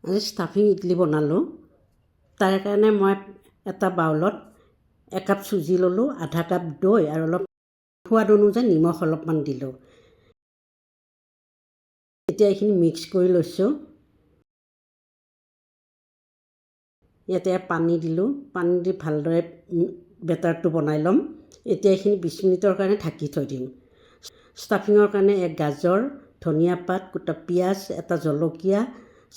আজি ষ্টাফিং ইডলি বনালোঁ। তাৰ কাৰণে মই এটা বাউলত একাপ চুজি ল'লোঁ, আধা কাপ দৈ আৰু অলপ সোৱাদ অনুযায়ী নিমখ অলপমান দিলোঁ। এতিয়া এইখিনি মিক্স কৰি লৈছোঁ। ইয়াতে পানী দিলোঁ, পানী দি ভালদৰে বেটাৰটো বনাই ল'ম। এতিয়া এইখিনি 20 মিনিটৰ কাৰণে ঢাকি থৈ দিম। ষ্টাফিঙৰ কাৰণে এক গাজৰ, ধনিয়া পাত, গোটা পিঁয়াজ, এটা জলকীয়া,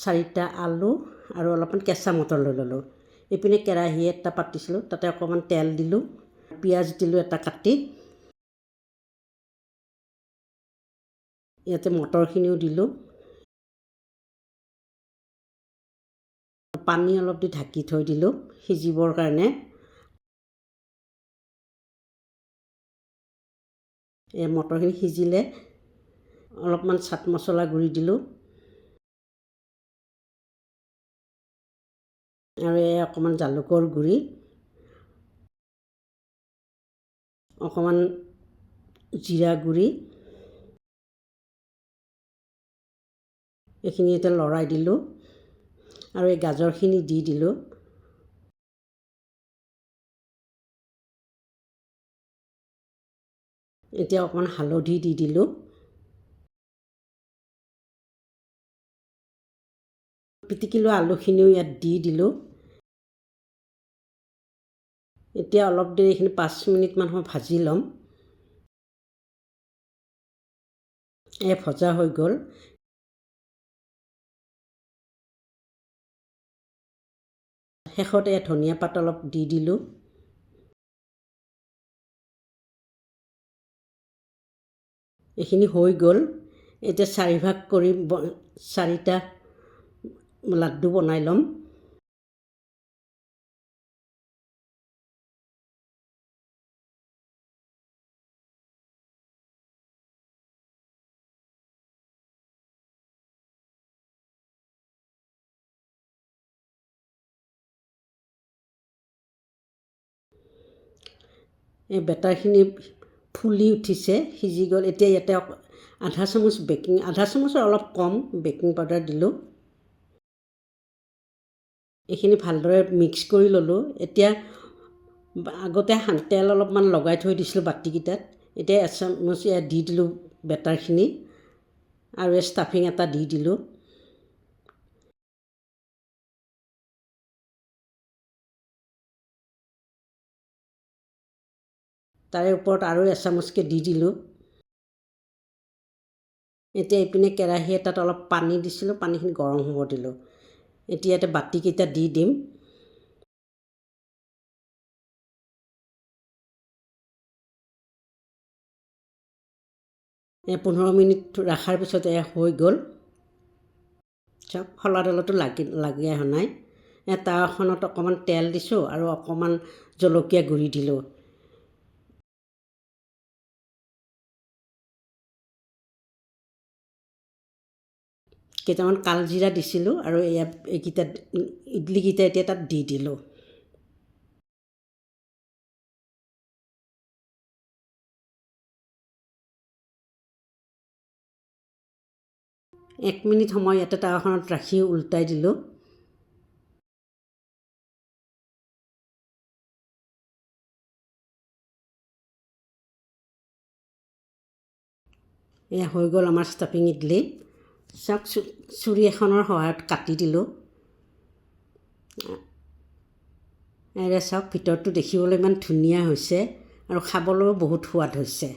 4টা আলু আৰু অলপমান কেঁচা মটৰ লৈ ল'লোঁ। এইপিনে কেৰাহী এটা পাতিছিলোঁ, তাতে অকণমান তেল দিলোঁ, পিঁয়াজ দিলোঁ এটা কাটি, ইয়াতে মটৰখিনিও দিলোঁ, পানী অলপ দি ঢাকি থৈ দিলোঁ সিজিবৰ কাৰণে। এই মটৰখিনি সিজিলে অলপমান চাট মছলা গুড়ি দিলোঁ আৰু অকণমান জালুকৰ গুড়ি, অকণমান জিৰা গুড়ি, এইখিনি এতিয়া লৰাই দিলোঁ আৰু এই গাজৰখিনি দি দিলোঁ। এতিয়া অকণমান হালধি দি দিলোঁ। পিটিকি লোৱা আলুখিনিও ইয়াত দি দিলোঁ। এতিয়া অলপ দেৰি এইখিনি 5 মিনিটমান সময় ভাজি ল'ম। ভজা হৈ গ'ল। শেষতে ধনিয়া পাত অলপ দি দিলোঁ। এইখিনি হৈ গ'ল। এতিয়া 4 ভাগ কৰি 4টা লাড্ডু বনাই ল'ম। এই বেটাৰখিনি ফুলি উঠিছে, সিজি গ'ল। এতিয়া ইয়াতে আধা চামুচৰ অলপ কম বেকিং পাউডাৰ দিলোঁ। এইখিনি ভালদৰে মিক্স কৰি ল'লোঁ। এতিয়া আগতে তেল অলপমান লগাই থৈ দিছিলোঁ বাতিকেইটাত। এতিয়া এচামুচ দি দিলোঁ বেটাৰখিনি আৰু ষ্টাফিং এটা দি দিলোঁ। তাৰে ওপৰত আৰু এচামুচকৈ দি দিলোঁ। এতিয়া এইপিনে কেৰাহী এটাত অলপ পানী দিছিলোঁ, পানীখিনি গৰম হ'ব দিলোঁ। এতিয়া ইয়াতে বাতিকেইটা দি দিম। 15 মিনিট ৰখাৰ পিছত হৈ গ'ল। চাওক শলা তেলতো লাগি অহা নাই। তাৱাখনত অকণমান তেল দিছোঁ আৰু অকণমান জলকীয়া গুড়ি দিলোঁ। কেইটামান কালজিৰা দিছিলোঁ আৰু এইকেইটা ইডলিকেইটা এতিয়া তাত দি দিলোঁ। এক মিনিট সময় ইয়াতে তাৱাখনত ৰাখি উল্টাই দিলোঁ। হৈ গ'ল আমাৰ ষ্টাফিং ইডলি। চাওক চুৰি এখনৰ সহায়ত কাটি দিলোঁ। চাওক ভিতৰটো দেখিবলৈ ইমান ধুনীয়া হৈছে আৰু খাবলৈও বহুত সোৱাদ হৈছে।